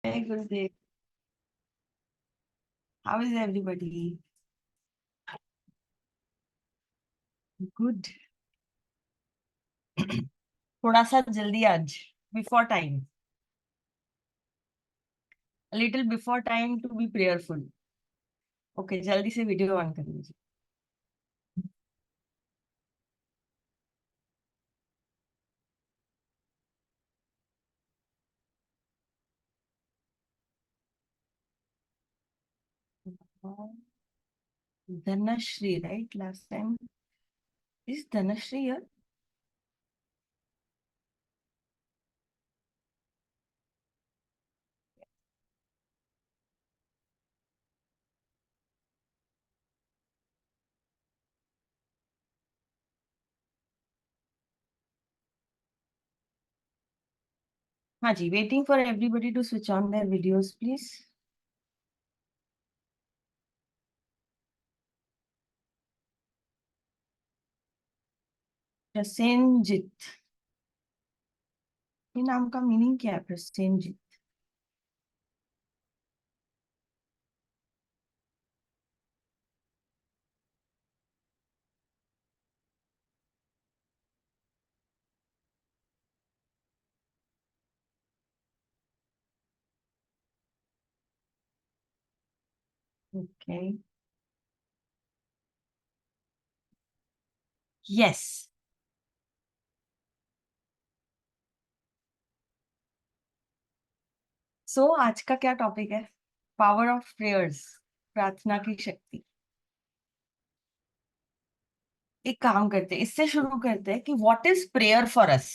Hey Gurudev, how is everybody? Good. थोड़ा सा जल्दी आज, before time, little before time to be prayerful. Okay, जल्दी से वीडियो ऑन कर लीजिए. Dhanashree, right? Last time is Dhanashree here? हाँ जी, waiting for everybody to switch on their videos please. Prasenjit, ये नाम का मीनिंग क्या है? प्रसेनजीत. ओके. यस. सो आज का क्या टॉपिक है? पावर ऑफ प्रेयर्स, प्रार्थना की शक्ति. एक काम करते हैं, इससे शुरू करते हैं कि what is prayer for us.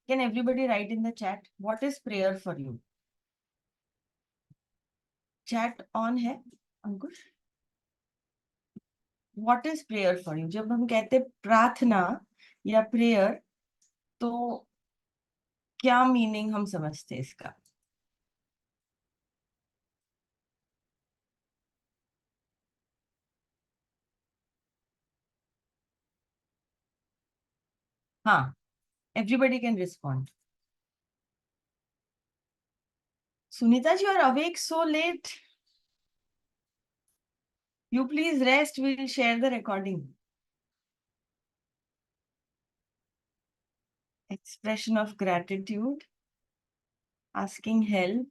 Can everybody write in the chat what is prayer for you? Chat on है Ankush? What is prayer for you? जब हम कहते हैं प्रार्थना या प्रेयर, तो क्या मीनिंग हम समझते हैं इसका? हाँ, everybody can respond. Sunita ji, are awake so late? You please rest, will share the recording. Expression of gratitude, asking help,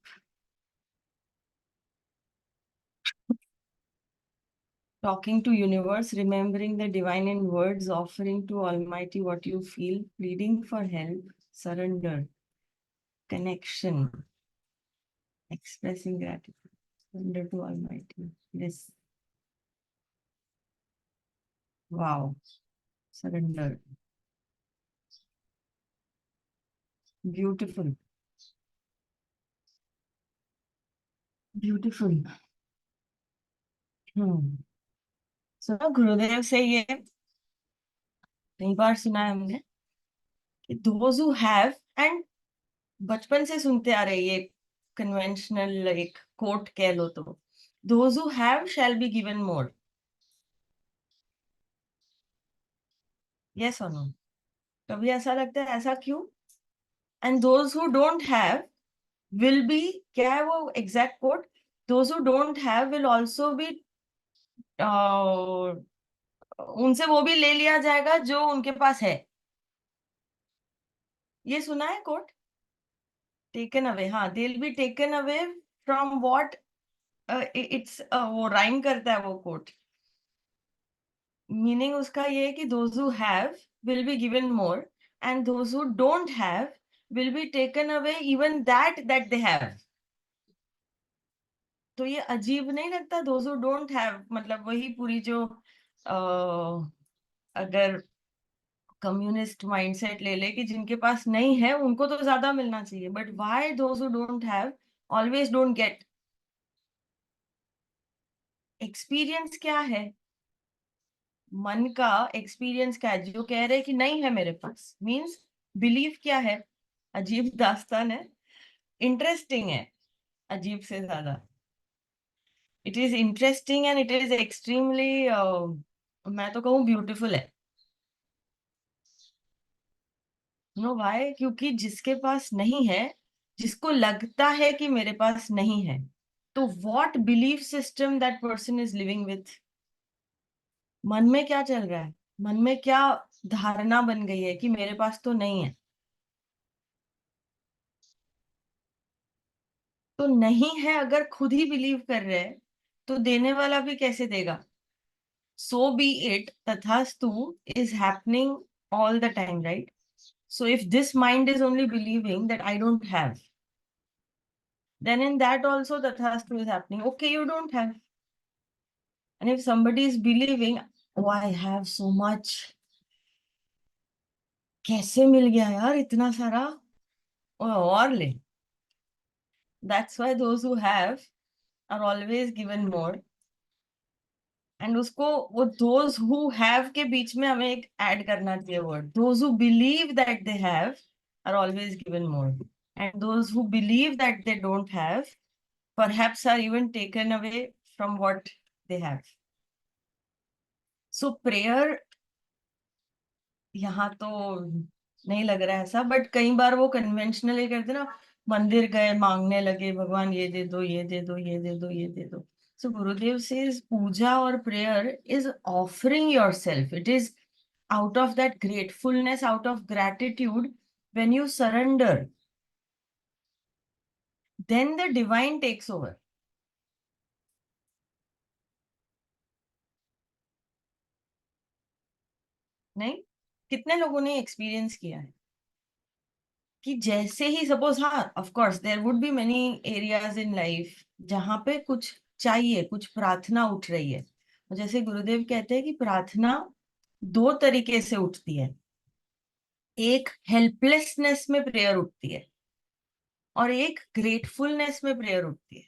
talking to universe, remembering the divine in words, offering to Almighty what you feel, pleading for help, surrender, connection, expressing gratitude, surrender to Almighty. Yes. Wow. Surrender. Beautiful. Beautiful. हम्म. सुना गुरुदेव से ये कई बार सुना है हमने कि those who have, and बचपन से सुनते आ रहे ये कन्वेंशनल एक कोट कह लो तो, those who have shall be given more. Yes or no? कभी ऐसा लगता है, ऐसा क्यों? And those who don't have will be, क्या है वो exact code? Those who don't have will also be, उनसे वो भी ले लिया जाएगा जो उनके पास है. ये सुना है कोट? टेकन अवे, हाँ, they will be taken away from what. It's वो राइम करता है वो कोट. मीनिंग उसका ये है कि those who have will be given more, and those who don't have will be taken away even that they have. तो ये अजीब नहीं लगता? दोज हु डोंट हैव, मतलब वही पूरी जो अगर कम्युनिस्ट माइंडसेट ले ले कि जिनके पास नहीं है उनको तो ज्यादा मिलना चाहिए, but why those who don't have always don't get? Experience क्या है? मन का एक्सपीरियंस क्या है जो कह रहे हैं कि नहीं है मेरे पास? मींस बिलीफ क्या है? अजीब दास्तान है, इंटरेस्टिंग है, अजीब से ज्यादा. It is interesting and it is extremely, मैं तो कहूँ ब्यूटीफुल है. Know why? क्योंकि जिसके पास नहीं है, जिसको लगता है कि मेरे पास नहीं है, तो what belief system that person is living with. मन में क्या चल रहा है, मन में क्या धारणा बन गई है कि मेरे पास तो नहीं है। तो नहीं है अगर खुद ही बिलीव कर रहे हैं, तो देने वाला भी कैसे देगा। सो बी इट, तथास्तु is happening all the time, right? So if this mind is only believing that I don't have, then in that also tathastu is happening. Okay, you don't have. And if somebody is believing, oh, I have so much, कैसे मिल गया यार इतना सारा, और ले। That's why those who have are always given more. And उसको, वो those who have के बीच में हमें एक ऐड करना चाहिए word, those who believe that they have are always given more, and those who believe that they don't have perhaps are even taken away from what they have. So prayer, यहाँ तो नहीं लग रहा है ऐसा, but कई बार वो conventionally करते ना, मंदिर गए मांगने लगे, भगवान ये दे दो, ये दे दो, ये दे दो, ये दे दो। सो गुरुदेव सेज पूजा और prayer is offering your self, it is out of that gratefulness, out of gratitude. When you surrender, then the divine takes over. नहीं, कितने लोगों ने एक्सपीरियंस किया है कि जैसे ही सपोज, हाँ of course there would be many areas in life जहां पे कुछ चाहिए, कुछ प्रार्थना उठ रही है। जैसे गुरुदेव कहते हैं कि प्रार्थना दो तरीके से उठती है, एक हेल्पलेसनेस में प्रेयर उठती है और एक ग्रेटफुलनेस में प्रेयर उठती है।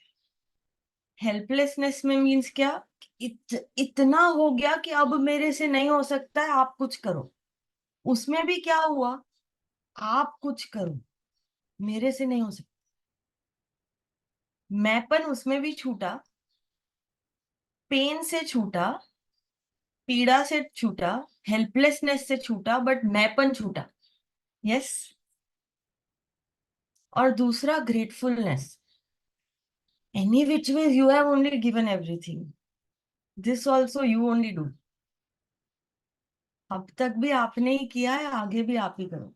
हेल्पलेसनेस में मीन्स क्या, इतना हो गया कि अब मेरे से नहीं हो सकता है, आप कुछ करो। उसमें भी क्या हुआ, आप कुछ करो, मेरे से नहीं हो सकता। मैंपन उसमें भी छूटा, पेन से छूटा, पीड़ा से छूटा, हेल्पलेसनेस से छूटा, बट मैंपन छूटा। यस। और दूसरा gratefulness, any which way you have only given everything, this also you only do. अब तक भी आपने ही किया है, आगे भी आप ही करो।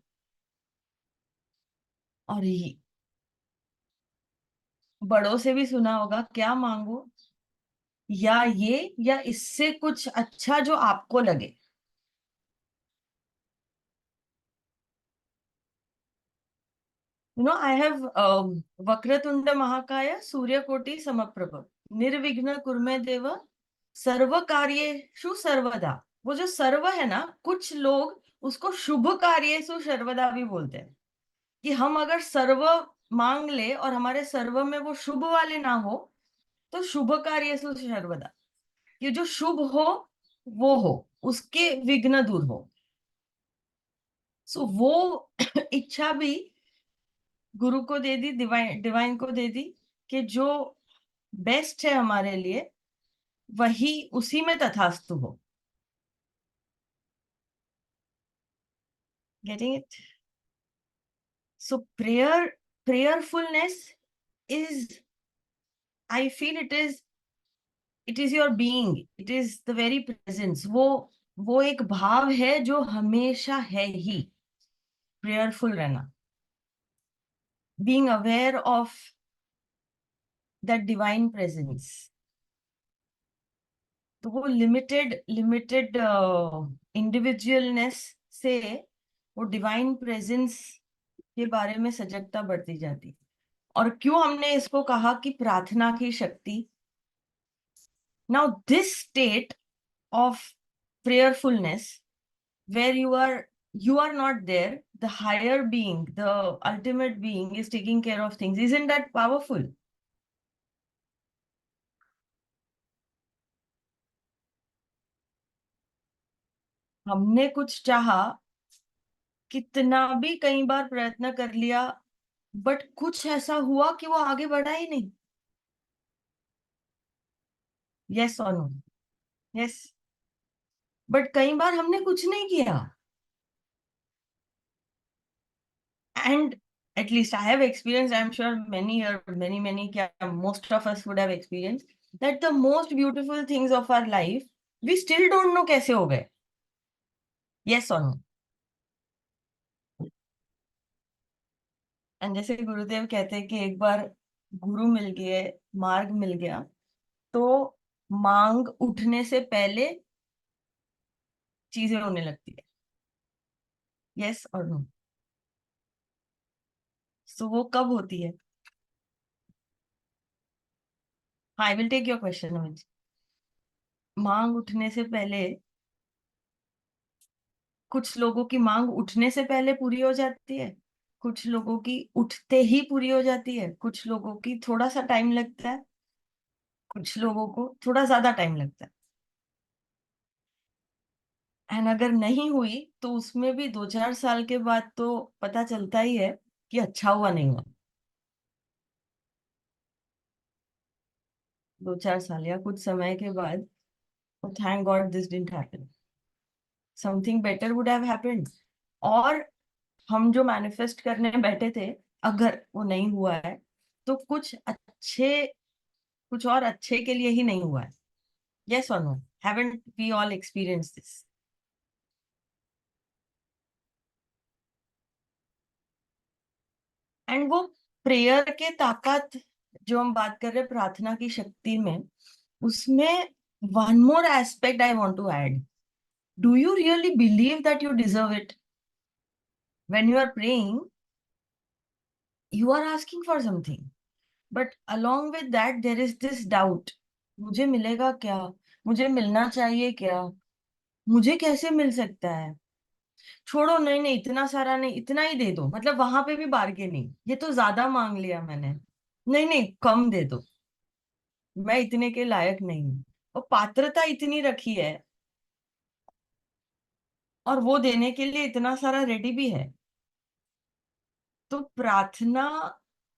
और ये बड़ों से भी सुना होगा, क्या मांगो, या ये या इससे कुछ अच्छा जो आपको लगे। आई हैव वक्रतुंड महाकाय सूर्यकोटि समप्रभ निर्विघ्न कुर्मे देव सर्व कार्येषु सर्वदा। वो जो सर्व है ना, कुछ लोग उसको शुभ कार्येषु सर्वदा भी बोलते हैं, कि हम अगर सर्व मांग ले और हमारे सर्व में वो शुभ वाले ना हो, तो शुभ कार्येषु सर्वदा, ये जो शुभ हो, हो उसके विघ्न दूर हो। सो वो इच्छा भी गुरु को दे दी, डिवाइन डिवाइन को दे दी, कि जो बेस्ट है हमारे लिए वही उसी में तथास्तु हो। Getting it? So prayerfulness is, I feel it is your being, it is the very presence. वो एक भाव है जो हमेशा है ही, प्रेयरफुल रहना, being aware of that divine presence. तो वो लिमिटेड लिमिटेड इंडिविजुअलनेस से वो डिवाइन प्रेजेंस के बारे में सजगता बढ़ती जाती। और क्यों हमने इसको कहा कि प्रार्थना की शक्ति। Now this state of prayerfulness, where you are not there, the higher being, the ultimate being is taking care of things, isn't that powerful? हमने कुछ चाहा, कितना भी कई बार प्रयत्न कर लिया, बट कुछ ऐसा हुआ कि वो आगे बढ़ा ही नहीं। यस और नो? यस। बट कई बार हमने कुछ नहीं किया, and at least I have experienced, I'm sure many or many, most of us would have experienced that the most beautiful things of our life, we still don't know कैसे हो गए. Yes or no? And जैसे गुरुदेव कहते हैं कि एक बार गुरु मिल गए, मार्ग मिल गया, तो मांग उठने से पहले चीजें होने लगती है. यस और नो? सो वो कब होती है? I will take your question. मांग उठने से पहले, कुछ लोगों की मांग उठने से पहले पूरी हो जाती है, कुछ लोगों की उठते ही पूरी हो जाती है, कुछ लोगों की थोड़ा सा टाइम लगता है, कुछ लोगों को थोड़ा ज्यादा टाइम लगता है. एंड अगर नहीं हुई तो उसमें भी 2-4 साल के बाद तो पता चलता ही है कि अच्छा हुआ नहीं हुआ. 2-4 साल या कुछ समय के बाद, thank God this didn't happen, something better would have happened. और हम जो मैनिफेस्ट करने बैठे थे, अगर वो नहीं हुआ है तो कुछ और अच्छे के लिए ही नहीं हुआ है. यस और no? Haven't we all experience this? And वो प्रेयर के ताकत, जो हम बात कर रहे हैं प्रार्थना की शक्ति में, उसमें one more aspect I want to add. Do you really believe that you deserve it? When you are praying, you are asking for something, but along with that there is this doubt. मुझे मिलेगा क्या? मुझे मिलना चाहिए क्या? मुझे कैसे मिल सकता है? छोड़ो, नहीं नहीं, इतना सारा नहीं, इतना ही दे दो. मतलब वहां पे भी बार्गेनिंग, ये तो ज्यादा मांग लिया मैंने. नहीं नहीं, कम दे दो, मैं इतने के लायक नहीं हूँ. और पात्रता इतनी रखी है, और वो देने के लिए इतना सारा रेडी भी है. तो प्रार्थना,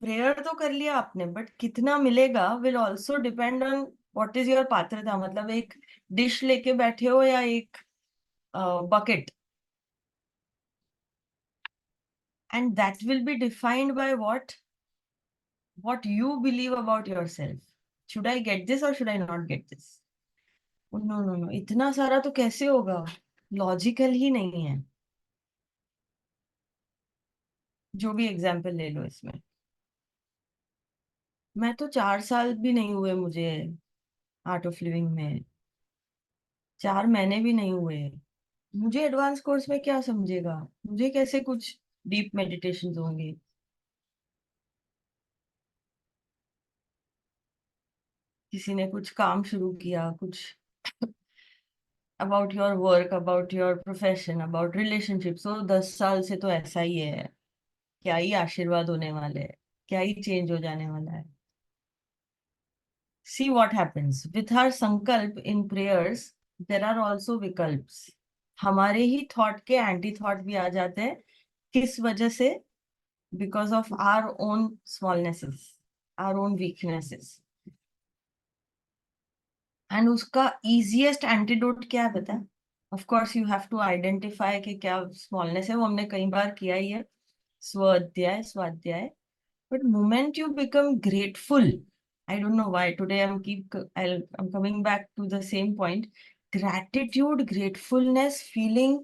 प्रेयर तो कर लिया आपने, बट कितना मिलेगा will also depend on what is your पात्रता. मतलब एक डिश लेके बैठे हो या एक bucket. And that will be defined by what you believe about yourself. Should I get this or should I not get this? No no no, इतना सारा तो कैसे होगा? लॉजिकल ही नहीं है. जो भी एग्जाम्पल ले लो इसमें. मैं तो 4 साल भी नहीं हुए मुझे आर्ट ऑफ लिविंग में, 4 महीने भी नहीं हुए. मुझे एडवांस कोर्स में क्या समझेगा? मुझे कैसे कुछ डीप मेडिटेशन होंगे? किसी ने कुछ काम शुरू किया, कुछ about your work, about your profession, about relationship, तो 10 साल से तो ऐसा ही है. क्या ही आशीर्वाद होने वाले हैं, क्या ही चेंज हो जाने वाला है. See what happens with our संकल्प in prayers. There are also विकल्प्स. हमारे ही थॉट के एंटी थॉट भी आ जाते हैं. किस वजह से? Because of our own smallnesses, our own weaknesses. And उसका इजीएस्ट एंटीडोट क्या है पता है? Of course you have to identify कि क्या स्मॉलनेस है. वो हमने कई बार किया ही है, स्व अध्याय स्वाध्याय. But moment you become grateful, I don't know why today I'm coming back to the same point. Gratitude, gratefulness, feeling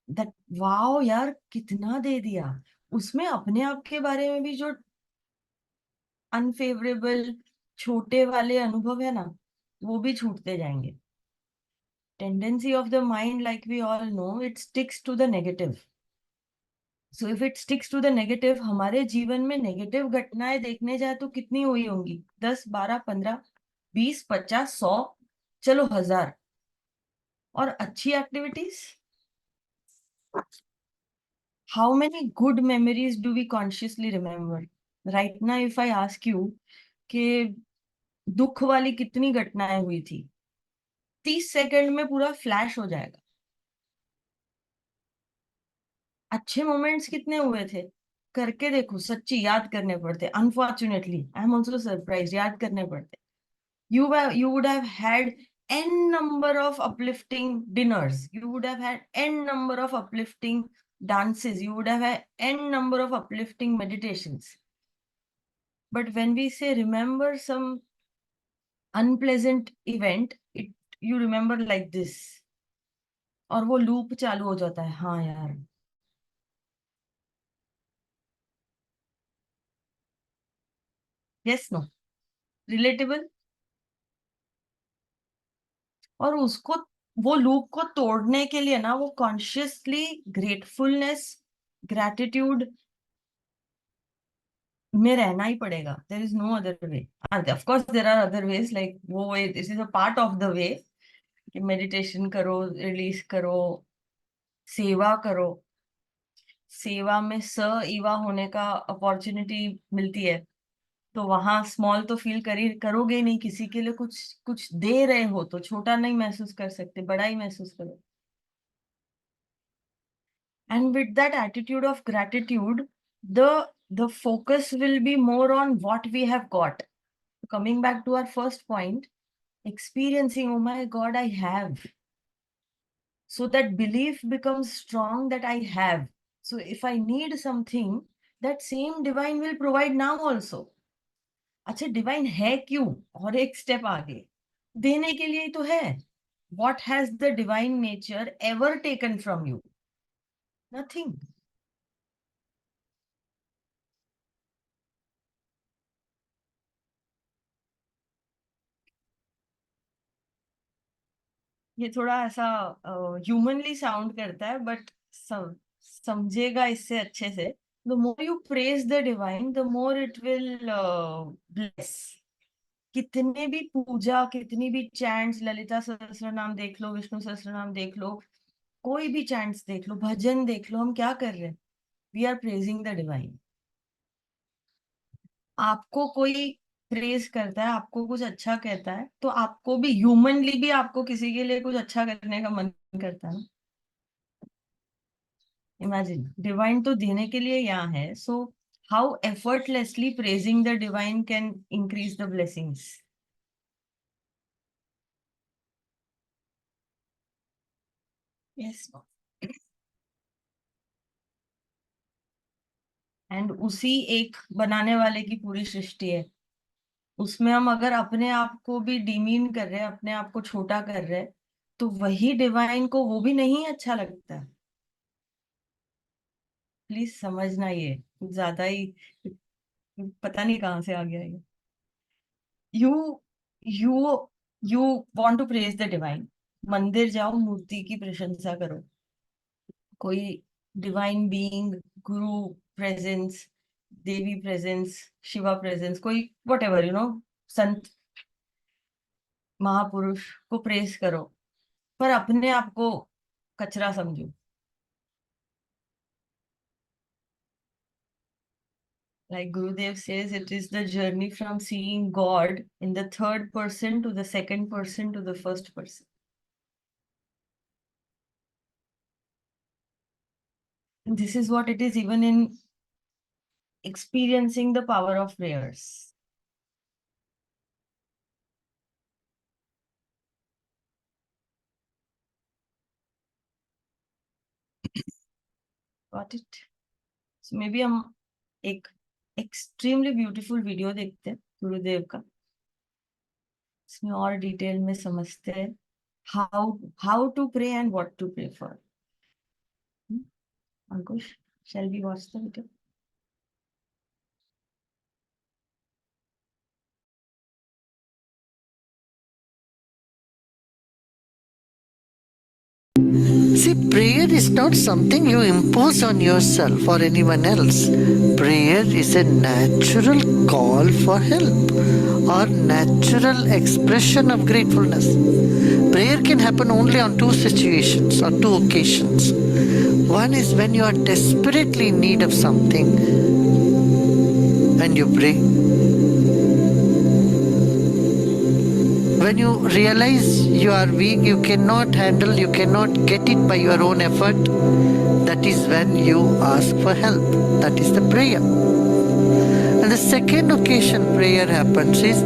that wow यार कितना दे दिया. उसमें अपने आप के बारे में भी जो अनफेवरेबल छोटे वाले अनुभव है ना, वो भी छूटते जाएंगे. Tendency of the mind, like we all know, it sticks to the negative. So if it sticks to the negative, हमारे जीवन में नेगेटिव घटनाएं देखने जाए तो कितनी हुई होंगी? 10, 12, 15, 20, 50, 100, चलो 1000. और अच्छी activities, how many good memories do we consciously remember right now? If I ask you कि दुख वाली कितनी घटनाएं हुई थी, 30 सेकंड में पूरा फ्लैश हो जाएगा. अच्छे मोमेंट्स कितने हुए थे? करके देखो, सच्ची याद करने पड़ते. Unfortunately I am also surprise, याद करने पड़ते. You would have had n number of uplifting dinners, you would have had n number of uplifting dances, you would have had n number of uplifting meditations. But when we say remember some unpleasant event, you remember like this. और वो loop चालू हो जाता है. हाँ यार. Yes, no. Relatable. और उसको, वो लूप को तोड़ने के लिए ना, वो कॉन्शियसली ग्रेटफुलनेस, ग्रैटिट्यूड में रहना ही पड़ेगा. There is no other way. Of course there are other ways, like वो way, this is a part of the way कि मेडिटेशन करो, रिलीज करो, सेवा करो. सेवा में स ईवा होने का अपॉर्चुनिटी मिलती है, तो वहां स्मॉल तो फील करोगे ही नहीं. किसी के लिए कुछ कुछ दे रहे हो तो छोटा नहीं महसूस कर सकते, बड़ा ही महसूस करो. And with that attitude of gratitude, the focus will be more on what we have got. Coming back to our first point, experiencing, oh my God, I have. So that belief becomes strong that I have. So if I need something, that same divine will provide now also. अच्छा, divine है क्यों? और एक step आगे, देने के लिए ही तो है. What has the divine nature ever taken from you? Nothing. ये थोड़ा ऐसा ह्यूमनली साउंड करता है, बट समझेगा इससे अच्छे से. The more you praise the divine, the more it will bless. कितने भी पूजा, कितनी भी चैंट्स, ललिता सहस्त्र नाम देख लो, विष्णु सहस्त्र नाम देख लो, कोई भी चैंट्स देख लो, भजन देख लो, हम क्या कर रहे हैं? We are praising the divine. आपको कोई प्रेज करता है, आपको कुछ अच्छा कहता है, तो आपको भी ह्यूमनली भी आपको किसी के लिए कुछ अच्छा करने का मन करता है. इमेजिन, डिवाइन तो देने के लिए यहाँ है. So how effortlessly praising the divine can increase the blessings. Yes. And उसी एक बनाने वाले की पूरी सृष्टि है. उसमें हम अगर अपने आप को भी डिमीन कर रहे हैं, अपने आप को छोटा कर रहे हैं, तो वही डिवाइन को वो भी नहीं अच्छा लगता. प्लीज समझना, ये कुछ ज्यादा ही पता नहीं कहाँ से आ गया ये. You you you want to praise the divine. मंदिर जाओ, मूर्ति की प्रशंसा करो, कोई divine being, guru presence, devi presence, Shiva presence, कोई वट एवर संत महापुरुष को प्रेज करो, पर अपने आप को कचरा समझो. Like Gurudev says, it is the journey from seeing God in the third person to the second person to the first person. And this is what it is even in experiencing the power of prayers. Got it? So maybe हम एक extremely beautiful video देखते हैं गुरुदेव का. इसमें और detail में समझते हैं how to pray and what to pray for. Ankush, shall we watch the video? See, prayer is not something you impose on yourself or anyone else. Prayer is a natural call for help or natural expression of gratefulness. Prayer can happen only on two situations or two occasions. One is when you are desperately in need of something and you pray. When you realize you are weak, you cannot handle, you cannot get it by your own effort, that is when you ask for help. That is the prayer. And the second occasion prayer happens is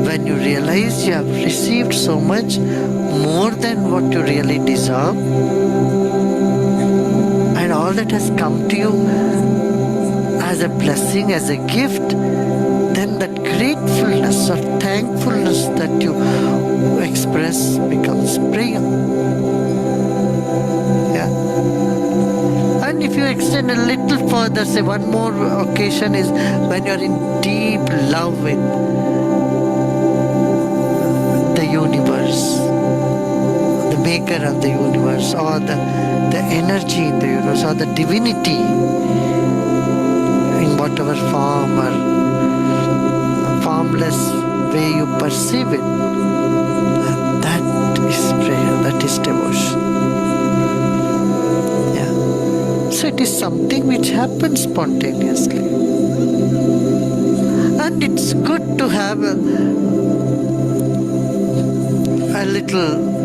when you realize you have received so much more than what you really deserve, and all that has come to you as a blessing, as a gift, then that gratefulness or thankfulness that you express becomes prayer. Yeah. And if you extend a little further, say one more occasion is when you're in deep love with the universe, the maker of the universe, or the energy in the universe, or the divinity in whatever form or formless way you perceive it. And that is prayer, that is devotion. Yeah. So it is something which happens spontaneously. And it's good to have a little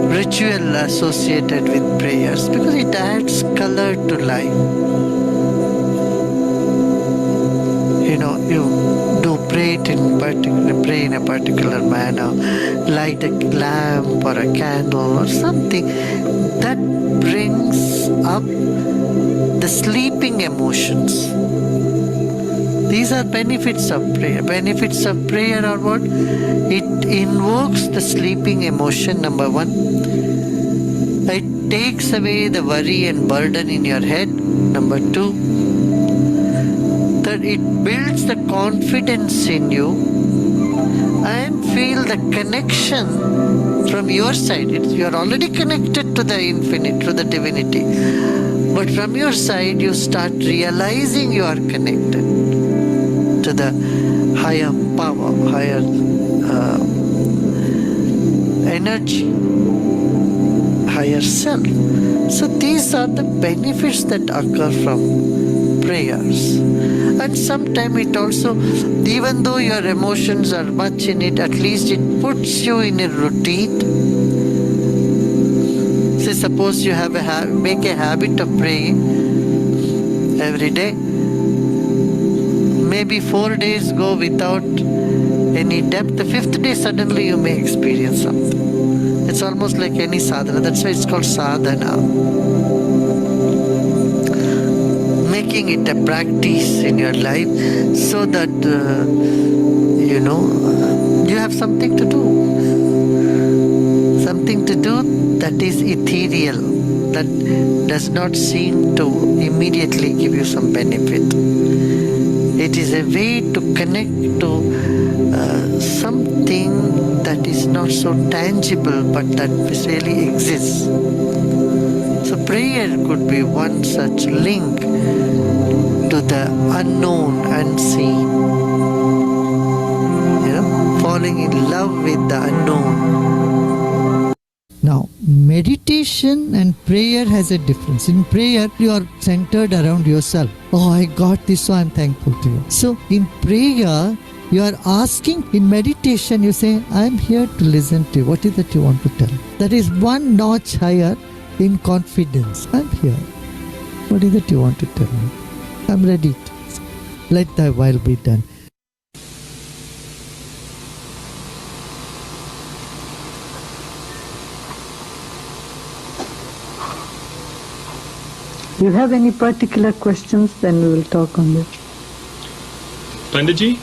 ritual associated with prayers because it adds color to life. You know, you do pray in a particular manner, light a lamp or a candle or something that brings up the sleeping emotions. These are benefits of prayer. Benefits of prayer are what? It invokes the sleeping emotion, number one. It takes away the worry and burden in your head, number two. That it builds the confidence in you and feel the connection from your side. You are already connected to the infinite, to the divinity. But from your side, you start realizing you are connected to the higher power, higher energy, higher self. So these are the benefits that occur from prayers. And sometimes it also, even though your emotions are much in it, at least it puts you in a routine. Say suppose you have make a habit of praying every day. Maybe 4 days go without any depth. The 5th day suddenly you may experience something. It's almost like any sadhana. That's why it's called sadhana. Making it a practice in your life so that, you have something to do. Something to do that is ethereal, that does not seem to immediately give you some benefit. It is a way to connect to something that is not so tangible but that really exists. So prayer could be one such link to the unknown, unseen. Falling in love with the unknown. Now, meditation and prayer has a difference. In prayer, you are centered around yourself. Oh, I got this, so I'm thankful to you. So, in prayer, you are asking. In meditation, you say, I'm here to listen to you. What is that you want to tell? That is one notch higher in confidence. I'm here. What is it you want to tell me? I'm ready. Let thy will be done. You have any particular questions, then we will talk on this. Panditji?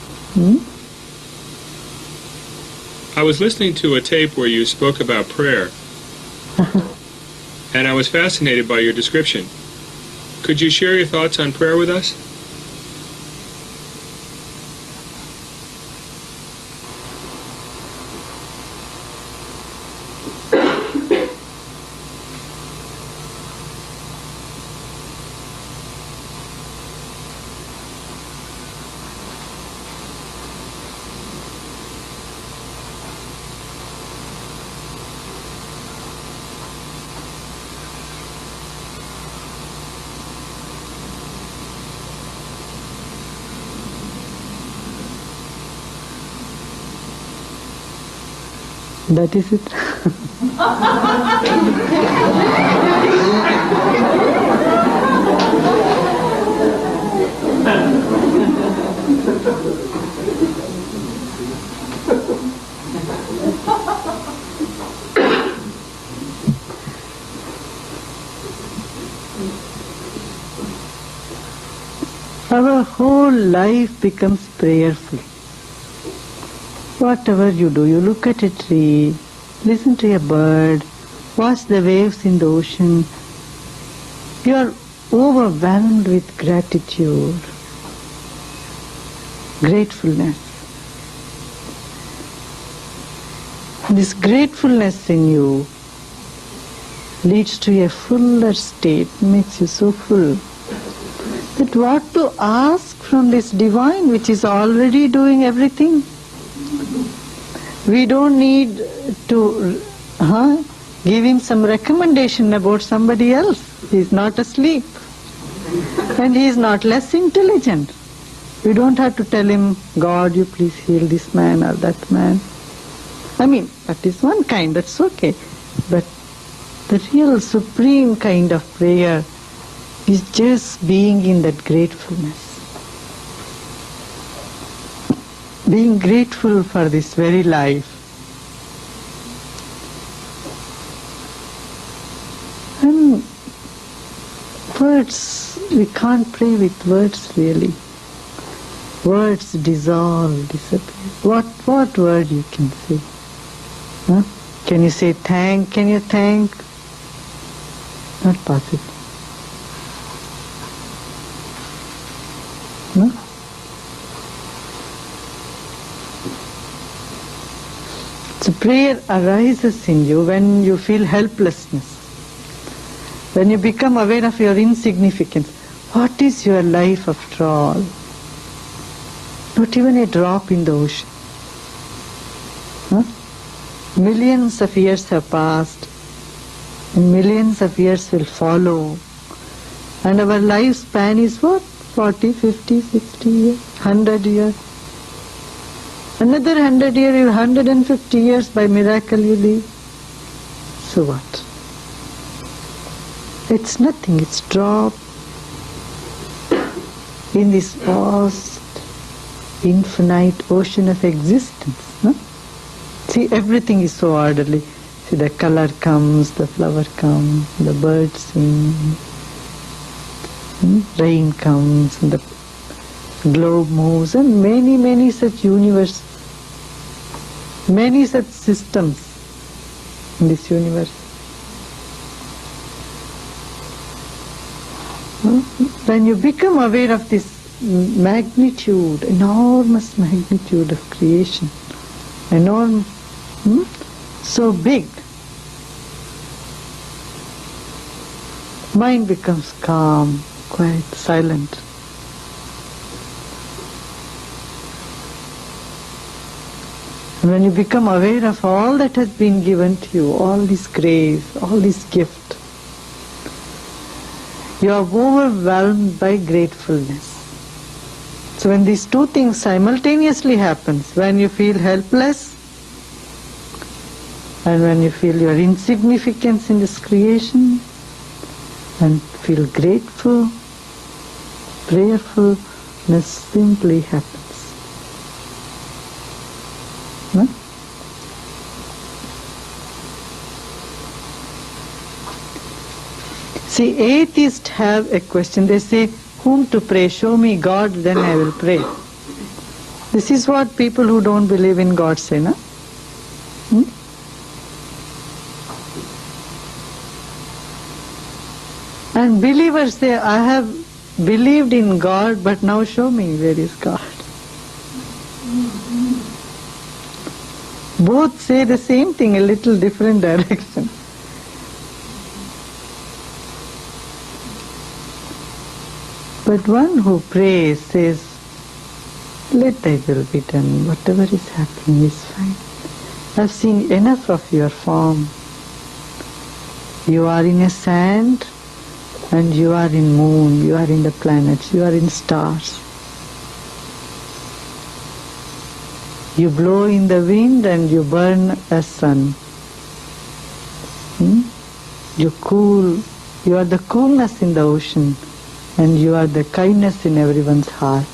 I was listening to a tape where you spoke about prayer, and I was fascinated by your description. Could you share your thoughts on prayer with us? That is it. our whole life becomes prayerful. Whatever you do, you look at a tree, listen to a bird, watch the waves in the ocean, you are overwhelmed with gratitude, gratefulness. This gratefulness in you leads to a fuller state, makes you so full that what to ask from this divine which is already doing everything. We don't need to give him some recommendation about somebody else. He is not asleep. And he is not less intelligent. We don't have to tell him, God, you please heal this man or that man. I mean, that is one kind, that's okay. But the real supreme kind of prayer is just being in that gratefulness. Being grateful for this very life. And words, we can't pray with words really. Words dissolve, disappear. What word you can say? Huh? Can you say thank? Can you thank? Not possible. No? So prayer arises in you when you feel helplessness. When you become aware of your insignificance. What is your life after all? Not even a drop in the ocean. Huh? Millions of years have passed, and millions of years will follow. And our lifespan is what? 40, 50, 60 years, 100 years. Another 100 years, 150 years by miracle you live. So what? It's nothing, it's drop in this vast, infinite ocean of existence. No? See, everything is so orderly. See, the color comes, the flower comes, the birds sing, rain comes, and the globe moves, and many, many such universes, many such systems in this universe. When you become aware of this magnitude, enormous magnitude of creation, enormous, so big, mind becomes calm, quiet, silent. And when you become aware of all that has been given to you, all this grace, all this gift, you are overwhelmed by gratefulness. So when these two things simultaneously happens, when you feel helpless and when you feel your insignificance in this creation and feel grateful, prayerfulness simply happens. Huh? See, atheists have a question. They say, whom to pray? Show me God, then I will pray. This is what people who don't believe in God say, no? And believers say, I have believed in God, but now show me where is God. Both say the same thing, a little different direction. But one who prays says, let thy will be done, whatever is happening is fine. I've seen enough of your form. You are in a sand, and you are in moon, you are in the planets, you are in stars. You blow in the wind and you burn a sun. You cool, you are the coolness in the ocean, and you are the kindness in everyone's heart.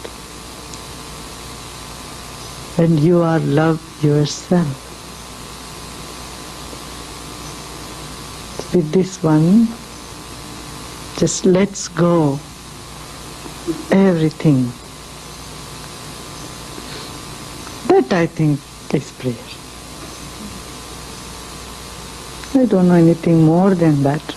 And you are love yourself. With this one, just let's go everything. That I think is prayer. I don't know anything more than that.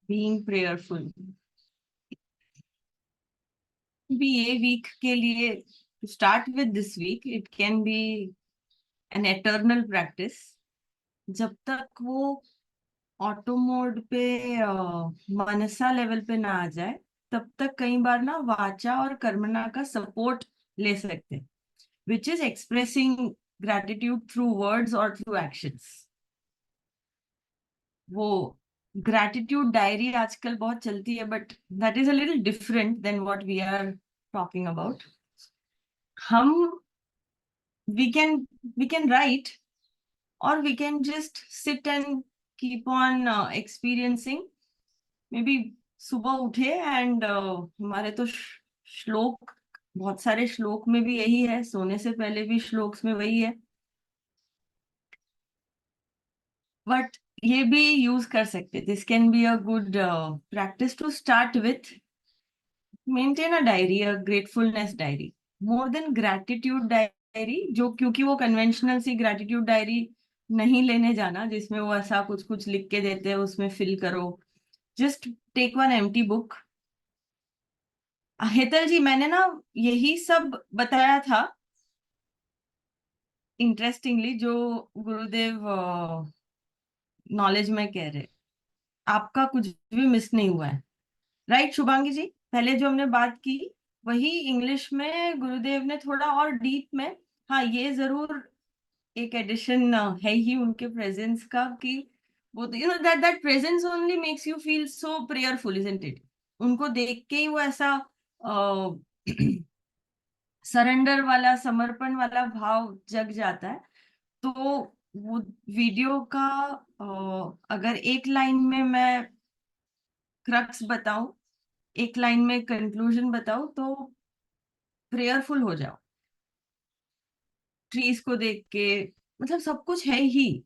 Being prayerful. भी ये week के लिए start with this week it can be an eternal practice. जब तक वो auto mode पे मनसा level पे ना आ जाए तब तक कई बार ना वाचा और कर्मणा का सपोर्ट ले सकते हैं, which is expressing gratitude through words और थ्रू एक्शंस. वो ग्रैटिट्यूड डायरी आजकल बहुत चलती है but that is a little different than what we are talking about. हम we can write or we can just sit and keep on experiencing. Maybe सुबह उठे and हमारे तो श्लोक, बहुत सारे श्लोक में भी यही है, सोने से पहले भी श्लोक्स में वही है. बट ये भी यूज कर सकते. This can be a good practice to start with. Maintain a diary, a gratefulness diary more than gratitude diary, जो क्योंकि वो कन्वेंशनल सी ग्रैटिट्यूड डायरी नहीं लेने जाना जिसमें वो ऐसा कुछ कुछ लिख के देते हैं उसमें फिल करो. Just take one empty book. Hetal ji, मैंने ना यही सब बताया था इंटरेस्टिंगली जो गुरुदेव नॉलेज में कह रहे. आपका कुछ भी मिस नहीं हुआ है, राइट शुभांगी जी? पहले जो हमने बात की वही इंग्लिश में गुरुदेव ने थोड़ा और डीप में. हाँ, ये जरूर एक एडिशन है ही उनके प्रेजेंस का कि वो you know that presence only makes you feel so prayerful, isn't it? उनको देख के ही वो ऐसा सरेंडर वाला, समर्पण वाला भाव जग जाता है. तो वो वीडियो का अगर एक लाइन में मैं क्रक्स बताऊं, एक लाइन में कंक्लूजन बताऊं, तो प्रेयरफुल हो जाओ. ट्रीज को देख के, मतलब सब कुछ है ही.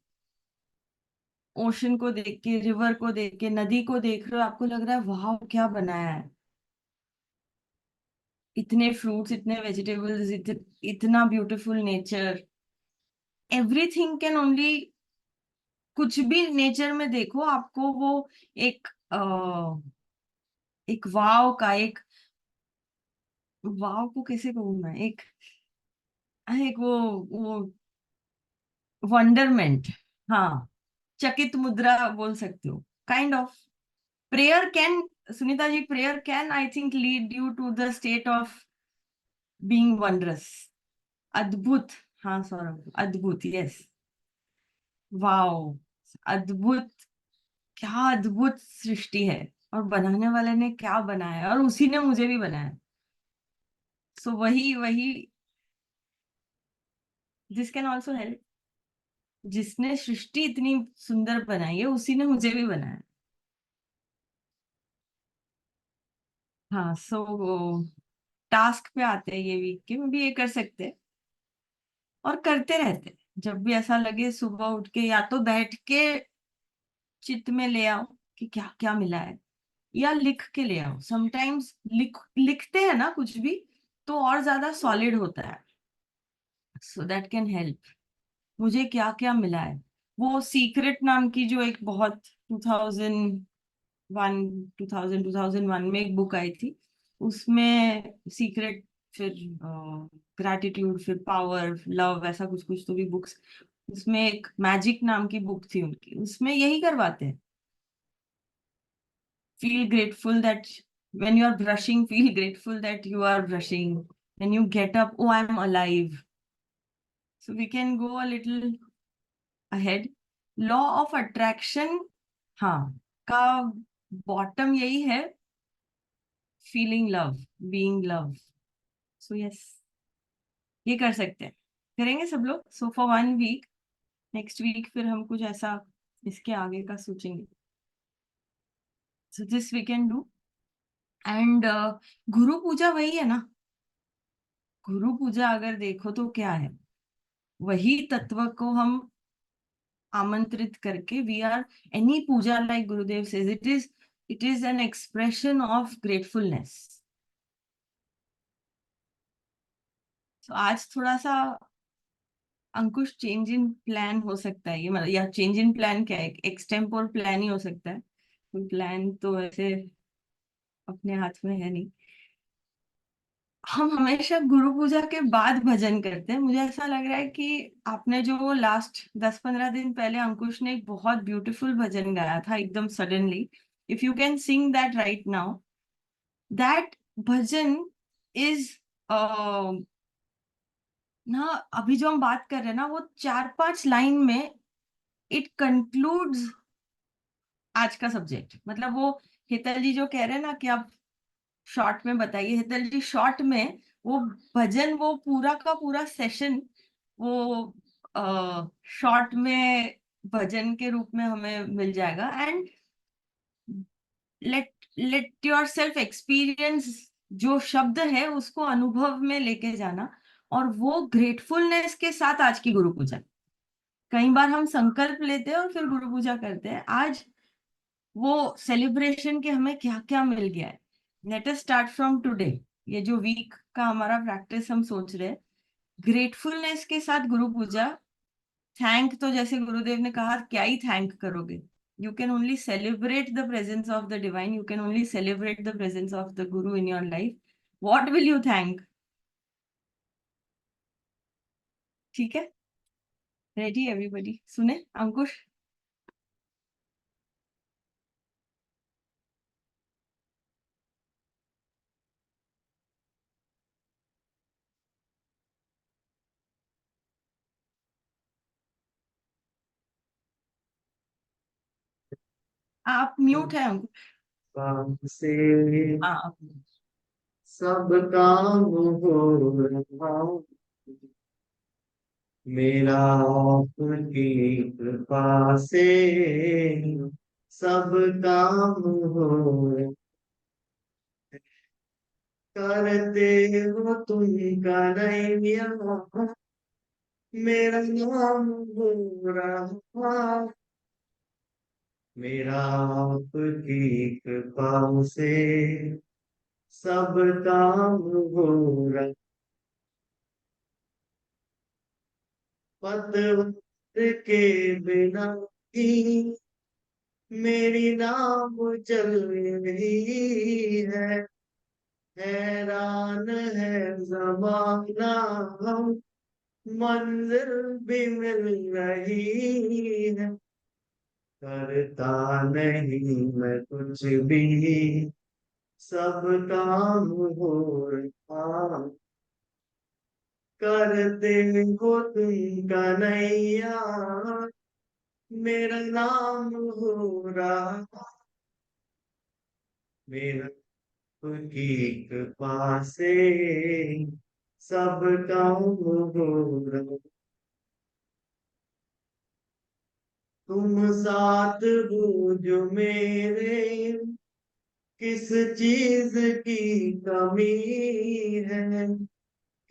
ओशन को देख के, रिवर को देख के, नदी को देख रहे हो, आपको लग रहा है वाह क्या बनाया है. इतने फ्रूट्स, इतने वेजिटेबल्स, इतना beautiful nature. Everything can only, कुछ भी नेचर में देखो आपको वो एक एक वाव का, एक वाव को कैसे कहूँ मैं, एक वो वंडरमेंट. हाँ, चकित मुद्रा बोल सकते हो, kind of. Prayer can, Sunita ji, prayer can I think lead you to the state of being wonderous. अद्भुत. हाँ सौरभ, अद्भुत, यस. वाओ, अद्भुत. क्या अद्भुत सृष्टि है, और बनाने वाले ने क्या बनाया है, और उसी ने मुझे भी बनाया. सो वही वही दिस कैन ऑल्सो हेल्प. जिसने सृष्टि इतनी सुंदर बनाई है उसी ने मुझे भी बनाया. हाँ, सो टास्क पे आते हैं ये वीक के, में भी ये कर सकते हैं और करते रहते हैं. जब भी ऐसा लगे सुबह उठ के या तो बैठ के चित्त में ले आओ कि क्या क्या मिला है, या लिख के ले आओ. समटाइम्स लिखते हैं ना कुछ भी, तो और ज्यादा सॉलिड होता है. So that can help. मुझे क्या क्या मिला है. वो सीक्रेट नाम की जो एक बहुत 2001 में एक बुक आई थी, उसमें सीक्रेट, फिर ग्रैटिट्यूड, फिर पावर, लव, ऐसा कुछ कुछ तो भी बुक्स. उसमें एक मैजिक नाम की बुक थी उनकी, उसमें यही करवाते हैं. feel grateful that when you are brushing, feel grateful that you are brushing. When you get up, oh, I'm alive. So we can go a little ahead. Law of attraction, हाँ, का bottom यही है, feeling love, being love. So yes, ये कर सकते हैं, करेंगे सब लोग. So for 1 week, next week फिर हम कुछ ऐसा इसके आगे का सोचेंगे. So this we can do. And गुरु पूजा वही है ना. गुरु पूजा अगर देखो तो क्या है, वही तत्व को हम आमंत्रित करके, we are any puja like Gurudev says, it is an expression of gratefulness. तो आज थोड़ा सा अंकुश चेंज इन प्लान हो सकता है ये, मतलब, या चेंज इन प्लान क्या है, एक्सटेम्पोर प्लान ही हो सकता है. कोई प्लान तो वैसे अपने हाथ में है नहीं. हम हमेशा गुरु पूजा के बाद भजन करते हैं. मुझे ऐसा लग रहा है कि आपने जो लास्ट 10-15 दिन पहले अंकुश ने एक बहुत ब्यूटीफुल भजन गाया था एकदम suddenly. If you can sing that right now, that bhajan is ना, अभी जो हम बात कर रहे हैं ना, वो 4-5 लाइन में इट कंक्लूड्स आज का सब्जेक्ट. मतलब वो हेतल जी जो कह रहे हैं ना कि आप शॉर्ट में बताइए, हेतल जी शॉर्ट में वो भजन, वो पूरा का पूरा सेशन, वो शॉर्ट में भजन के रूप में हमें मिल जाएगा. And let let your self experience, जो शब्द है उसको अनुभव में लेके जाना, और वो ग्रेटफुलनेस के साथ आज की गुरु पूजा. कई बार हम संकल्प लेते हैं और फिर गुरु पूजा करते हैं. आज वो सेलिब्रेशन के हमें क्या क्या मिल गया है. Let us start from today. ये जो वीक का हमारा प्रैक्टिस हम सोच रहे हैं, ग्रेटफुलनेस के साथ गुरु पूजा. थैंक तो जैसे गुरुदेव ने कहा, क्या ही थैंक करोगे. You can only celebrate the presence of the divine, you can only celebrate the presence of the guru in your life. What will you thank? ठीक है, रेडी एवरीबॉडी? सुने अंकुश. आप म्यूट है अंकुश. काम से हाँ. सब काम हो रहा, मेरा आपकी कृपा से सब काम हो, करते हो तुम कन्हैया, मेरा नाम हो रहा, मेरा आपकी कृपा से सब काम हो रहा, पतवत के बिना ही मेरी नाव चल रही है, हैरान है जमाना, हम मंजिल भी मिल रही है, करता नहीं मैं कुछ भी, सब काम हो रहा, करते हो तुम कन्हैया, मेरा नाम हो रहा, मेरा की कृपा से सब काम हो रहा, तुम साथ हो जो मेरे, किस चीज की कमी है,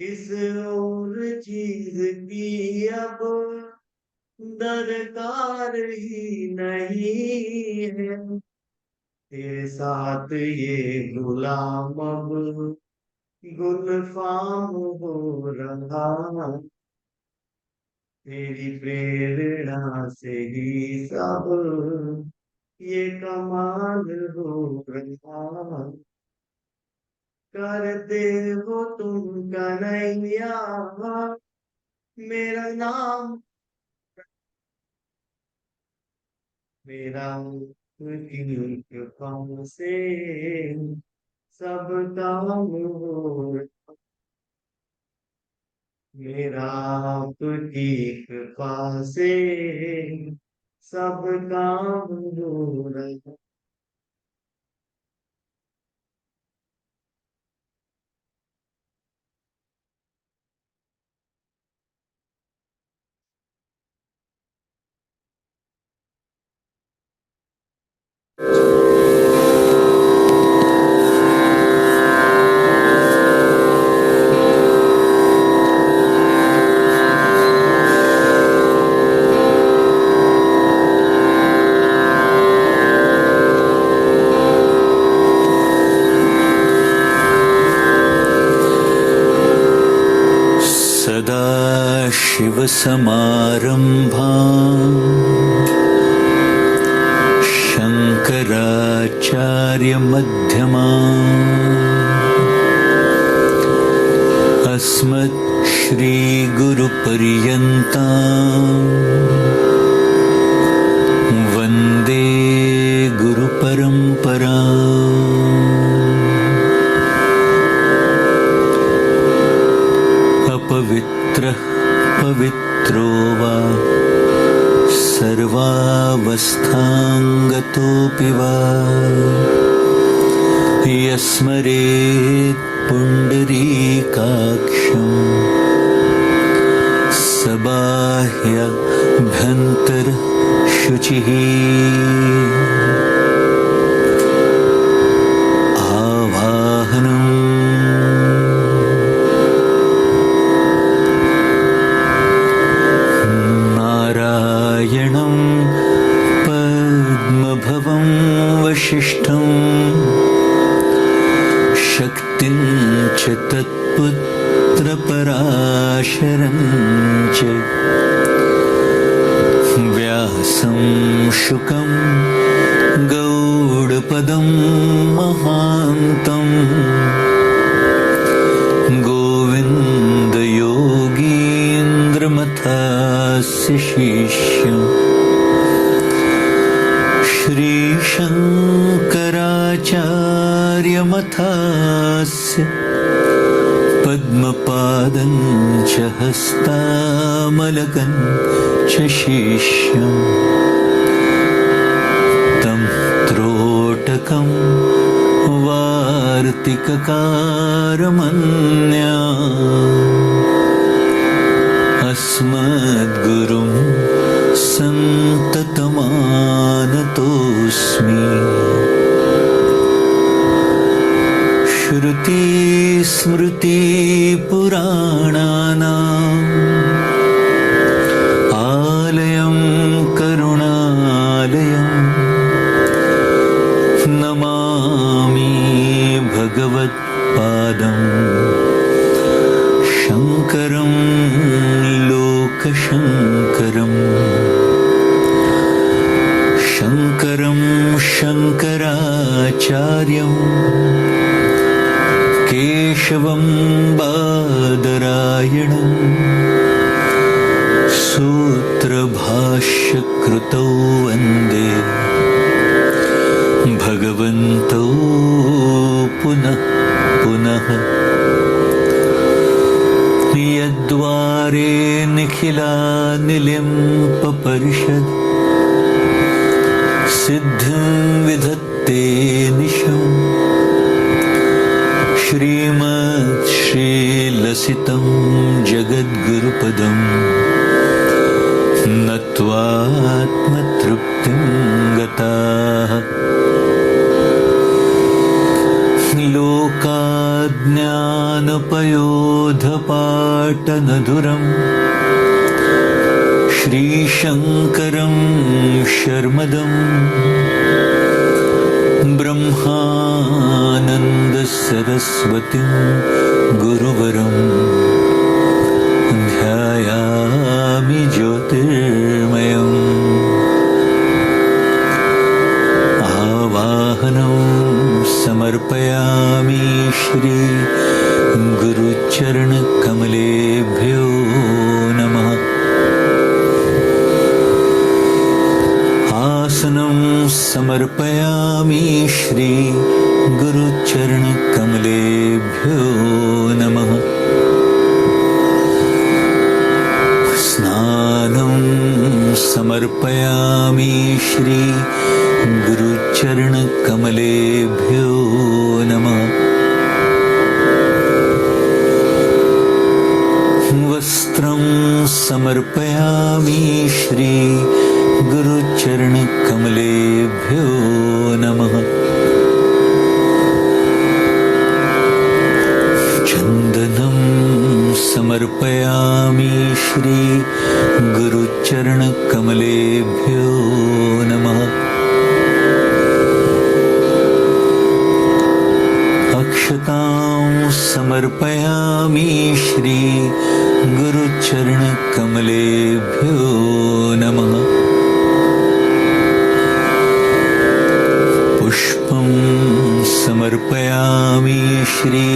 किस और चीज की अब दरकार ही नहीं है, तेरे साथ ये गुलाम अब गुलफाम हो रहा, तेरी प्रेरणा से ही सब ये कमाल हो रहा, करते हो तुम कन्हैया, मेरा नाम, मेरा की कृपा से सब काम हो, मेरा आपकी कृपा से सब काम हो रहा, सदाशिवसमारम्भाम् शङ्कराचार्यमध्यमाम् अस्मत्श्रीगुरुपर्यन्ताम् वन्दे गुरुपरम्पराम्। अपवित्रः पवित्रो वा सर्वावस्थाङ्गतोऽपि वा यस्मरेत् पुण्डरीकाक्षं सबाह्यभ्यन्तरशुचिः आवाहनम् नारायणं पद्मभवं वसिष्ठम् शक्तिं च तत्पुत्रपराशरं च व्यासं शुकं गौडपदं महान्तम् गोविन्दयोगीन्द्रमथास्य शिष्यम् श्रीशङ्कराचार्यमथास्य पद्मपादं च हस्तामलकं च शिष्यम् तं त्रोटकं वार्तिककारमन्या अस्मद्गुरुं सन्ततमानतोऽस्मि। श्रुतिस्मृतिपुराणानाम् आलयं करुणालयं नमामि भगवत्पादं शङ्करं लोकशङ्करम्। शङ्करं शङ्कराचार्यं केशवं बादरायणं सूत्रभाष्यकृतौ वन्दे भगवन्तौ पुनः पुनः। यद्वारे निखिलानिलिम्पपरिषद् सिद्धिं विधत्ते निशम् श्रीमत्श्रीलसितं जगद्गुरुपदं नत्वात्मतृप्तिं गताः। लोकाज्ञानपयोधपाटनधुरं श्रीशङ्करं शर्मदं ब्रह्मानन्दसरस्वतीं गुरुवरं ध्यायामि ज्योतिर्मयम्। आवाहनं समर्पयामि श्री गुरुचरणकमलेभ्यो नमः। आसनं समर्पयामि श्री गुरुचरणकमलेभ्यो नमः। स्नानं समर्पयामि श्री गुरुचरणकमलेभ्यो नमः। वस्त्रं समर्पयामि श्री गुरुचरणकमलेभ्यो नमः। चन्दनं समर्पयामि श्री गुरुचरणकमलेभ्यो नमः। अक्षतां समर्पयामि श्री गुरुचरणकमलेभ्यो नमः। पुष्पं समर्पयामि श्री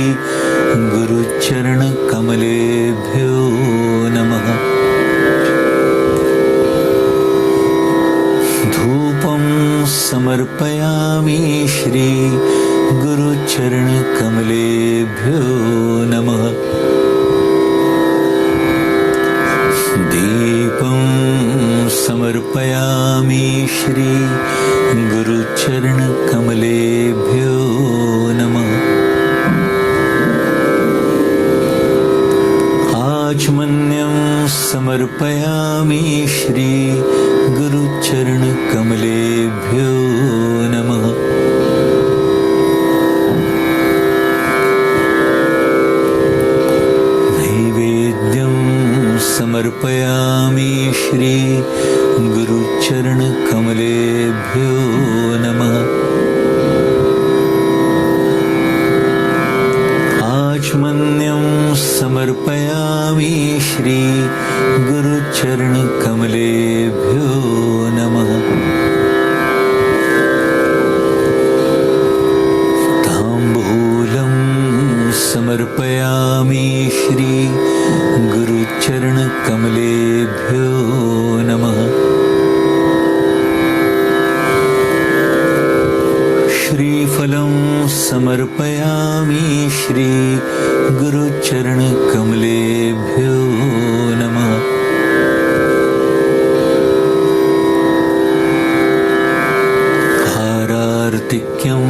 गुरुचरणकमलेभ्यो नमः। धूपं समर्पयामि श्री गुरुचरणकमलेभ्यो नमः। दीपं समर्पयामि श्री गुरुचरणकमलेभ्यो नमः। आचमन्यं समर्पयामि श्री गुरुचरणकमलेभ्यो नमः। नैवेद्यं समर्पयामि श्री गुरुचरणकमलेभ्यो नमः। आचमन्यं समर्पयामि श्री गुरुचरणकमलेभ्यो नमः। ताम्बूलं समर्पयामि श्री गुरुचरणकमलेभ्यो नमः। श्रीफलं समर्पयामि श्री गुरुचरणकमलेभ्यो नमः। हारार्तिक्यं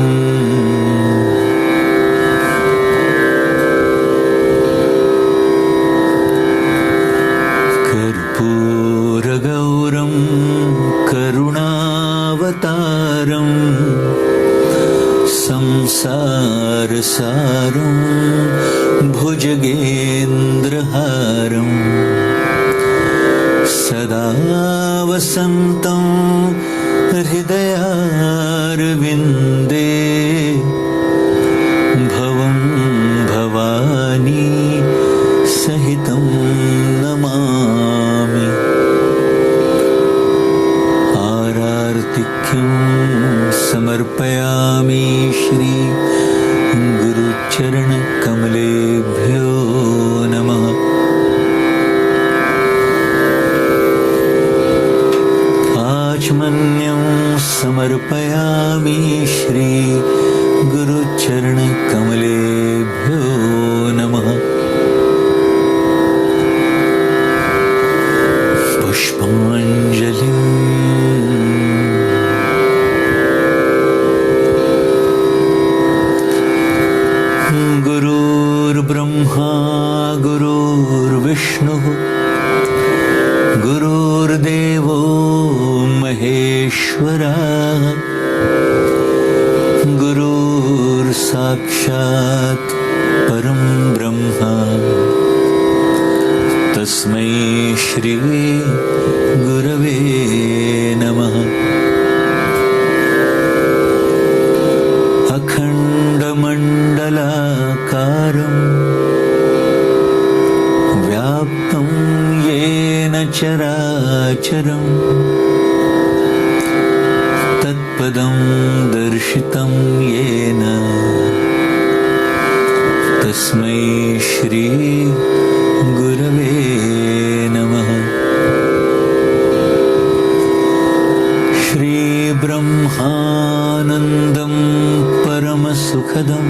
कर्पूरगौरं करुणावतारं संसारसारं भुजगेन्द्रहारं सदा वसन्तं हृदयारविन्दे भवं भवानी सहितं नमामि। आरार्तिक्यं समर्पयामि श्री गुरुचरणकमलेभ्यो नमः। आचमन्यं समर्पयामि श्री गुरुचरणकमलेभ्यो नमः। पुष्पाञ्जलिं गुरुर्ब्रह्मा गुरुर्विष्णुः गुरुर्देवो महेश्वरः गुरुर्साक्षात् परं ब्रह्म तस्मै श्री गुरवे नमः। अखण्डमण्डलाकारं व्याप्तं येन चराचरं तत्पदं दर्शितं येन तस्मै श्री गुरवे नमः। श्रीब्रह्मानन्दं परमसुखदं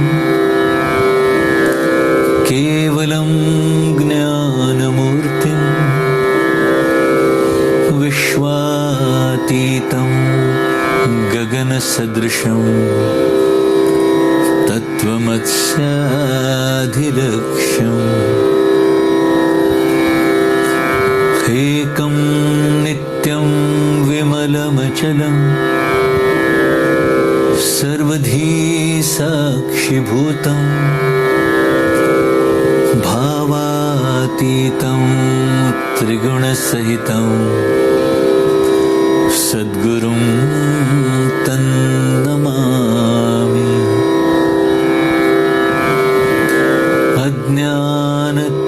केवलं ज्ञानमूर्तिं विश्वातीतं गगनसदृशं तत्त्वमस्याधिलक्ष्यम् एकं नित्यं विमलमचलं सर्वधी साक्षिभूतं भावातीतं त्रिगुणसहितं सद्गुरुं तन्नमामि। अज्ञानतिमिरान्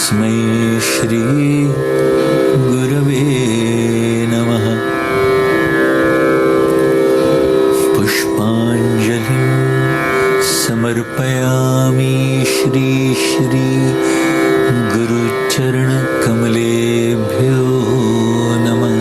तस्मै श्री गुरवे नमः। पुष्पाञ्जलिं समर्पयामि श्री श्री गुरुचरणकमलेभ्यो नमः।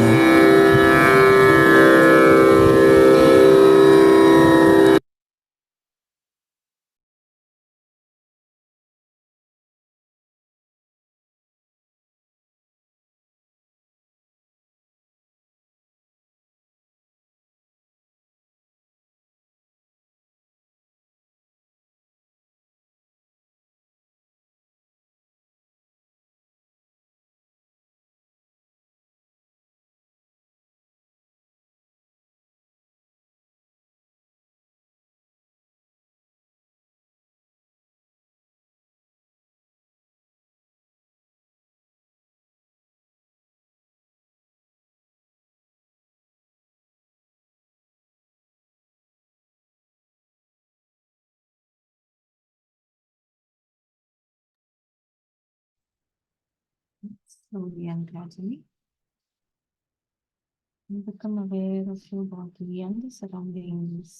Slowly and gradually become aware of your body and the surroundings.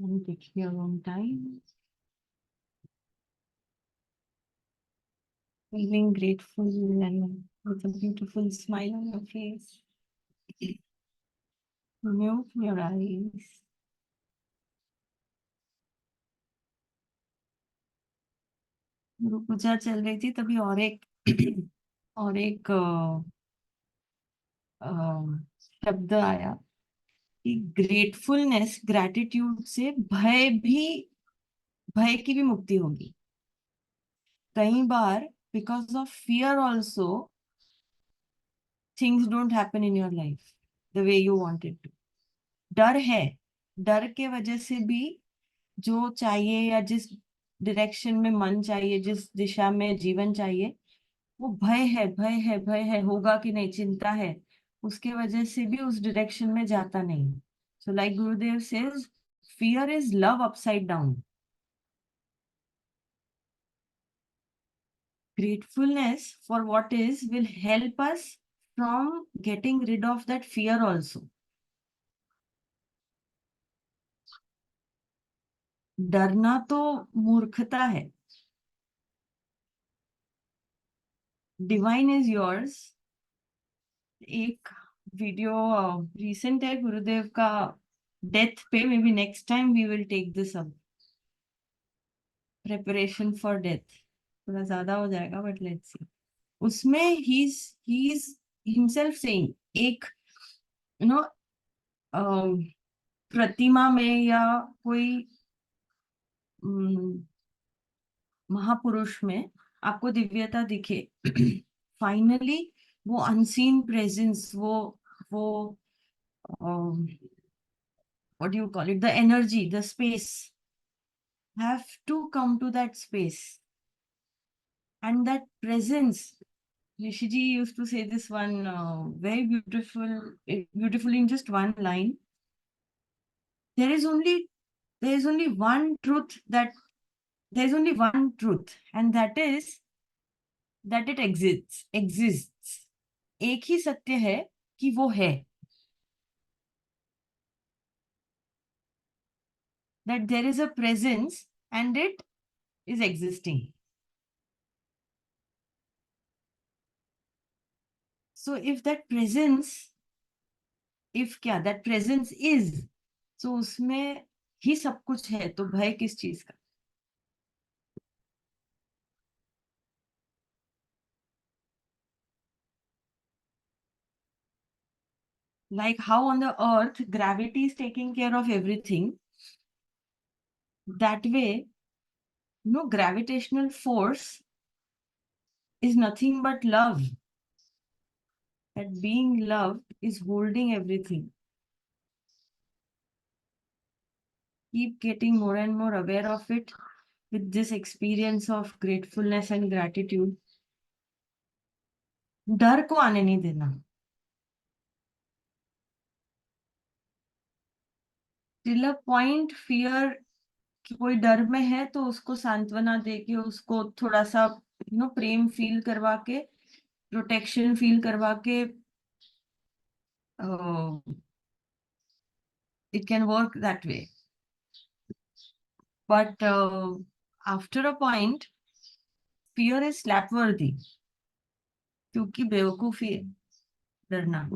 And take your own time. Feeling grateful and with a beautiful smile on your face. Open your eyes. गुरु पूजा चल रही थी तभी और एक शब्द आया कि ग्रेटफुलनेस, ग्रैटिट्यूड से भय की भी मुक्ति होगी। कई बार because of fear also things don't happen in your life the way you wanted to. डर है, डर के वजह से भी जो चाहिए या जिस डायरेक्शन में मन चाहिए, जिस दिशा में जीवन चाहिए, वो भय है होगा कि नहीं, चिंता है, उसके वजह से भी उस डायरेक्शन में जाता नहीं। So like Gurudev says, fear is love upside down. Gratefulness for what is will help us from getting rid of that fear also. डरना तो मूर्खता है। Divine is yours. एक वीडियो रिसेंट है गुरुदेव का डेथ पे, may be next time we will take this up. Preparation for death थोड़ा ज्यादा हो जाएगा बट लेट्स सी। उसमें ही इज हिमसेल्फ सेइंग, एक यू नो प्रतिमा में या कोई महापुरुष में आपको दिव्यता दिखे, फाइनली वो अनसीन प्रेजेंस, वो what do you call it, the energy, the space have to come to that space. And that presence, Rishiji used to say this one very beautiful in just one line. There is only one truth, and that is that it exists. एक ही सत्य है कि वो है, that there is a presence and it is existing. So if that presence, that presence is, so उसमें ही सब कुछ है, तो भय किस चीज का? Like how on the earth gravity is taking care of everything, that way no gravitational force is nothing but love. That being loved is holding everything. Keep getting more and more aware of it with this experience of gratefulness and gratitude. डर को आने नहीं देना। Till a point fear कि कोई डर में है तो उसको सांत्वना दे के, उसको थोड़ा सा प्रेम फील करवा के, प्रोटेक्शन फील करवा के, it can work that way. But after a point, fear is slap worthy, क्योंकि बेवकूफी है डरना।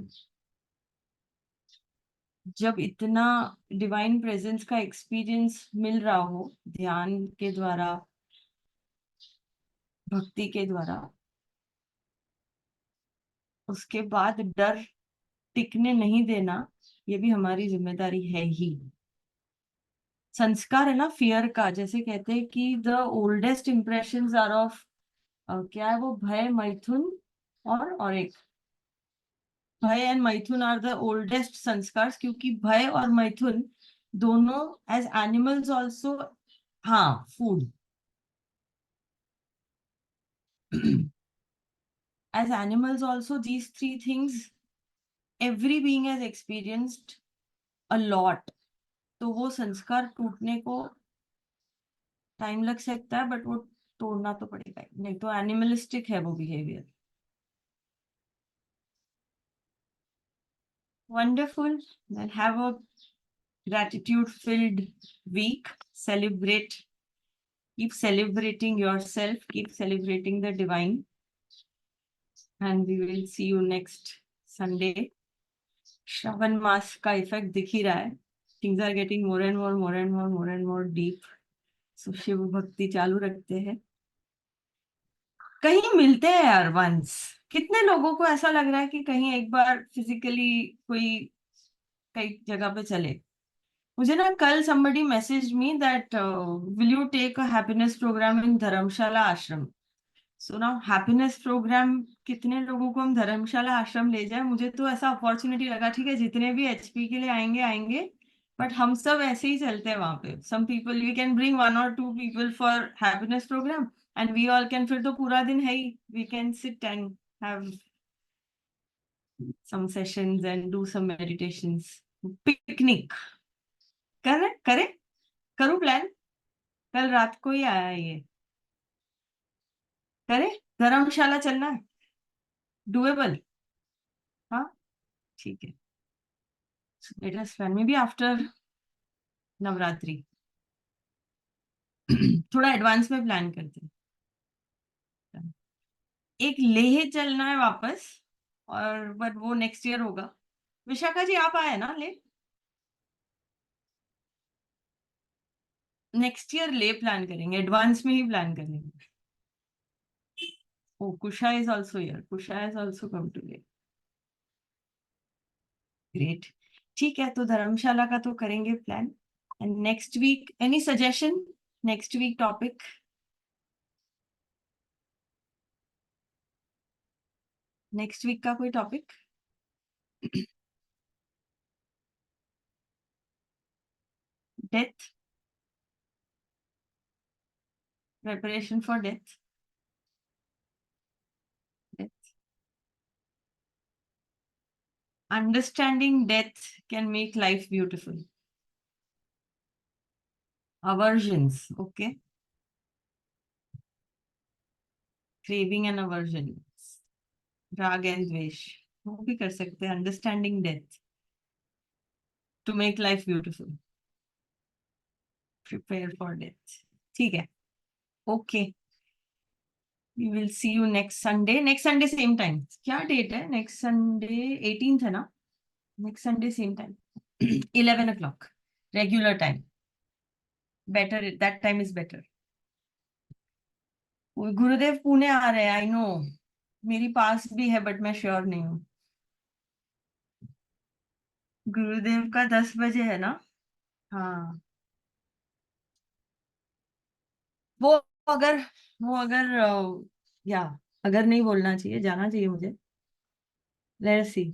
जब इतना डिवाइन प्रेजेंस का एक्सपीरियंस मिल रहा हो ध्यान के द्वारा, भक्ति के द्वारा, उसके बाद डर टिकने नहीं देना, ये भी हमारी जिम्मेदारी है ही। संस्कार है ना फियर का, जैसे कहते हैं कि the oldest impressions are of, क्या है वो, भय, मैथुन और एक भय एंड मैथुन आर द ओल्डेस्ट संस्कार, क्योंकि भय और मैथुन दोनों एज एनिमल्स ऑल्सो, हाँ, food, as animals also, these three things every being has experienced a lot. तो वो संस्कार टूटने को टाइम लग सकता है, बट वो तोड़ना तो पड़ेगा ही, नहीं तो एनिमलिस्टिक है वो behaviour. Wonderful, then have a gratitude filled week. Celebrate, keep celebrating yourself, keep celebrating the divine, and we will see you next Sunday. Shravan मास का इफेक्ट दिख ही रहा है, things are getting more and more, more and more, more and more deep. So Shiv भक्ति चालू रखते हैं, कहीं मिलते हैं यार वंस। कितने लोगों को ऐसा लग रहा है कि कहीं एक बार फिजिकली कोई कई जगह पे चले। मुझे ना कल somebody messaged me that will you take a happiness program in धर्मशाला आश्रम। सो ना हैप्पीनेस प्रोग्राम, कितने लोगों को हम धर्मशाला आश्रम ले जाए। मुझे तो ऐसा अपॉर्चुनिटी लगा, ठीक है जितने भी एचपी के लिए आएंगे आएंगे, बट हम सब ऐसे ही चलते हैं वहां पे। Some people, we can bring 1 or 2 people for happiness program, and we all can, फिर तो पूरा दिन है ही, we can sit and have some sessions and do some meditations, picnic करे, करूं प्लान, कल रात को ही आया ये, करे, धर्मशाला चलना है, डुएबल, हाँ ठीक है। Let us plan, maybe after Navratri. थोड़ा एडवांस में प्लान करते हैं। एक लेह चलना है वापस, और बट वो नेक्स्ट ईयर होगा। विशाखा जी आप आए ना ले, नेक्स्ट ईयर ले प्लान करेंगे, एडवांस में ही प्लान करेंगे। Oh Kusha is also here, Kusha is also come to ले, ग्रेट। ठीक है, तो धर्मशाला का तो करेंगे plan. And next week any suggestion, next week topic? Next week का कोई topic? Death, preparation for death, understanding death can make life beautiful. Aversions, okay, craving and aversion, rag and dvesh, वो भी कर सकते हैं। understanding death to make life beautiful, prepare for death, ठीक है, okay, we will see you next Sunday same time। क्या date है next Sunday? 18th है ना? next Sunday same time 11 o'clock regular time, better, that time is better। गुरुदेव पुणे आ रहे हैं, I know, मेरी पास भी है बट मैं श्योर नहीं हूँ। गुरुदेव का 10 बजे है ना? हाँ, वो अगर वो अगर या अगर नहीं बोलना चाहिए, जाना चाहिए मुझे, लेट्स सी,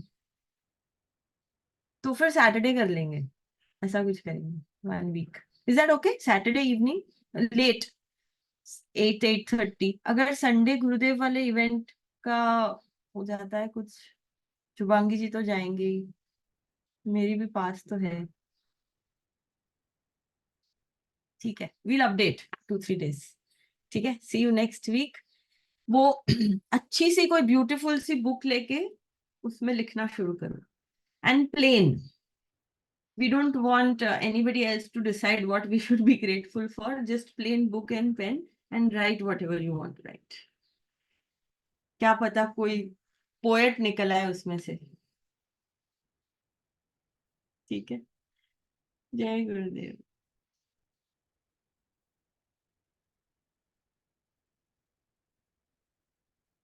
तो फिर सैटरडे कर लेंगे, ऐसा कुछ करेंगे 1 week. Is that okay? Saturday evening late 8-8:30। अगर संडे गुरुदेव वाले इवेंट का हो जाता है कुछ, शुभांगी जी तो जाएंगे ही, मेरी भी पास तो है। ठीक है, वील अपडेट 2-3 days. ठीक है, सी यू नेक्स्ट वीक. वो अच्छी सी कोई ब्यूटीफुल सी बुक लेके उसमें लिखना शुरू करो. And plan. We don't want anybody else to decide what we should be grateful for. Just plain book and pen and write whatever you want to write. क्या पता कोई पोएट निकल आए उसमें से. ठीक है. जय गुरुदेव.